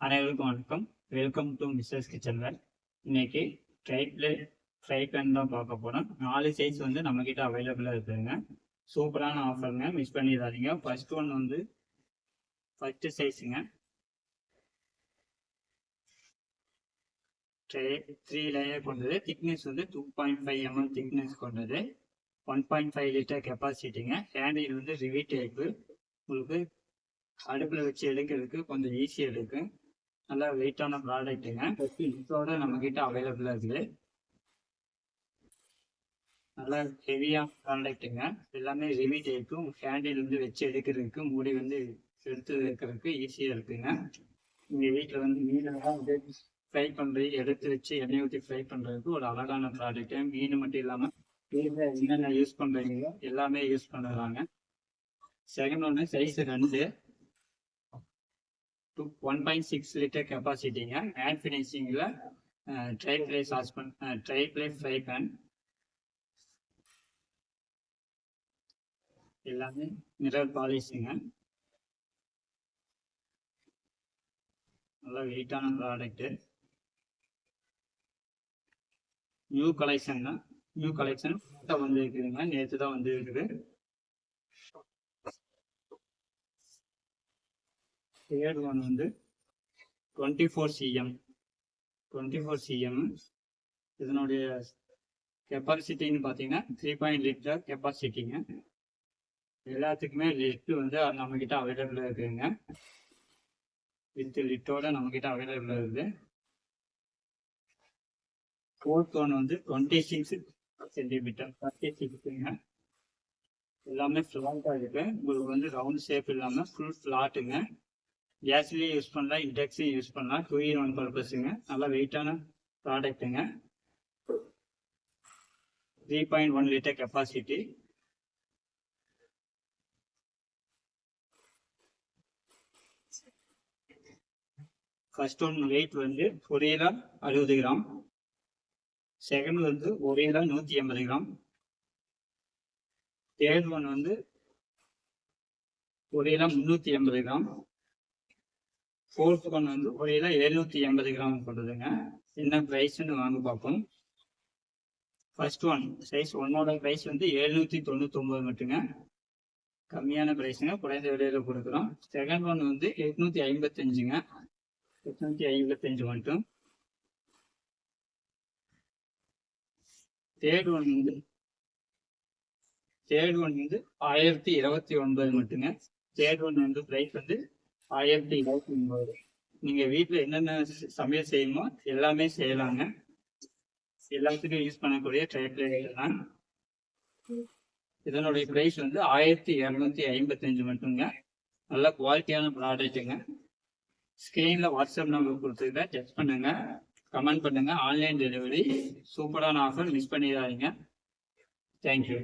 அனைவருக்கும் வணக்கம். Welcome to Mrs kitchen வேர். இன்னைக்கு ட்ரை ஃப்ரை பேன் தான் பார்க்க போகிறோம். 4 சைஸ் வந்து நம்மக்கிட்ட அவைலபிளாக இருக்குதுங்க. சூப்பரான ஆஃபருங்க, மிஸ் பண்ணிடாதீங்க. ஃபஸ்ட்டு சைஸுங்க. ட்ரை 3 லேயர் கொண்டது. திக்னஸ் வந்து 2.5 mm திக்னஸ் கொண்டது. 1.5 லிட்டர் கெப்பாசிட்டிங்க. ஹேண்டில் வந்து ரிவி டைப்பு. உங்களுக்கு அடுப்பில் வச்சு எடுக்கிறதுக்கு கொஞ்சம் ஈஸியாக இருக்குது. நல்லா வெயிட்டான ப்ராடக்ட்டுங்க. இதோட நம்மக்கிட்ட அவைலபிளாக இருக்குது. நல்லா ஹெவியான ப்ராடக்ட்டுங்க. எல்லாமே ரிவி டைப்பும் ஹேண்டில் வந்து வச்சு எடுக்கிறதுக்கு, மூடி வந்து எடுத்து வைக்கிறதுக்கு ஈஸியாக இருக்குங்க. நீங்கள் வீட்டில் வந்து மீனெல்லாம் வந்து ஃப்ரை பண்ணுறது, எடுத்து வச்சு எண்ணெய் ஊற்றி ஃப்ரை பண்ணுறதுக்கு ஒரு அழகான ப்ராடக்ட்டு. மீன் மட்டும் இல்லாமல் வீட்டில் என்னென்ன யூஸ் பண்ணுறீங்களோ எல்லாமே யூஸ் பண்ணுறாங்க. செகண்ட் ஒன்று சைஸ் 2 1.6 லிட்டர் கெப்பாசிட்டிங்க. ஹேண்ட் ஃபினிஷிங்கில் ட்ரை ப்ளே ஃப்ரை பேன். எல்லாமே மிரர் பாலிஷுங்க. நல்லா வெயிட்டான ப்ராடக்ட்டு. நியூ கலெக்ஷன் தான். நியூ கலெக்ஷன் வந்து இருக்குதுங்க. நேற்று தான் வந்து இருக்குது. தேர்ட் ஒன் வந்து 24 cm. இதனுடைய கெப்பாசிட்டின்னு பார்த்தீங்கன்னா 3.0 லிட்டர் கெப்பாசிட்டிங்க. எல்லாத்துக்குமே லிட்டு வந்து நம்மக்கிட்ட அவைலபிளாக இருக்குதுங்க. வித் லிட்டோட நம்மக்கிட்ட அவைலபிளாக இருக்குது. ஃபோர்த் ஒன் வந்து 26 சென்டிமீட்டர் 36ங்க. எல்லாமே ஃப்ளாட்டாக இருக்குது. உங்களுக்கு வந்து ரவுண்ட் ஷேப் இல்லாமல் ஃபுல் ஃப்ளாட்டுங்க. கேஸ்லேயும் யூஸ் பண்ணலாம், இண்டக்ஸையும் யூஸ் பண்ணலாம். 2-in-1 பர்பஸுங்க. நல்லா வெயிட்டான ப்ராடக்ட்டுங்க. 3.1 litre capacity. First one weight வந்து 1 கிலோ 60 கிராம். செகண்ட் வந்து 1 கிலோ 180 கிராம். தேர்ட் ஒன் வந்து 1 கிலோ 380 கிராம். ஃபோர்த் ஒன் வந்து 1 கிலோ 780 கிராம் கொண்டதுங்க. என்ன ப்ரைஸ்ன்னு வாங்க பார்ப்போம். ஃபர்ஸ்ட் ஒன் சைஸ் 1ஓட ப்ரைஸ் வந்து 799 மட்டுங்க. கம்மியான ப்ரைஸுங்க, குறைந்த விலையில் கொடுக்குறோம். செகண்ட் ஒன் வந்து 855ங்க. 855 மட்டும். தேர்ட் ஒன் வந்து 1029 மட்டுங்க. தேர்ட் ஒன் வந்து ப்ரைஸ் வந்து 1029. நீங்கள் வீட்டில் என்னென்ன சமையல் செய்யணுமோ எல்லாமே செய்யலாங்க. எல்லாத்துக்கும் யூஸ் பண்ணக்கூடிய ட்ரைப்ளேட் தான். இதனுடைய ப்ரைஸ் வந்து 1255 மட்டுங்க. நல்ல குவாலிட்டியான ப்ராடக்ட்டுங்க. ஸ்க்ரீனில் வாட்ஸ்அப் நம்பர் கொடுத்துருக்கேன், செக் பண்ணுங்க, கமெண்ட் பண்ணுங்க. Online delivery. சூப்பரான ஆஃபர், மிஸ் பண்ணிடாதீங்க. தேங்க்யூ.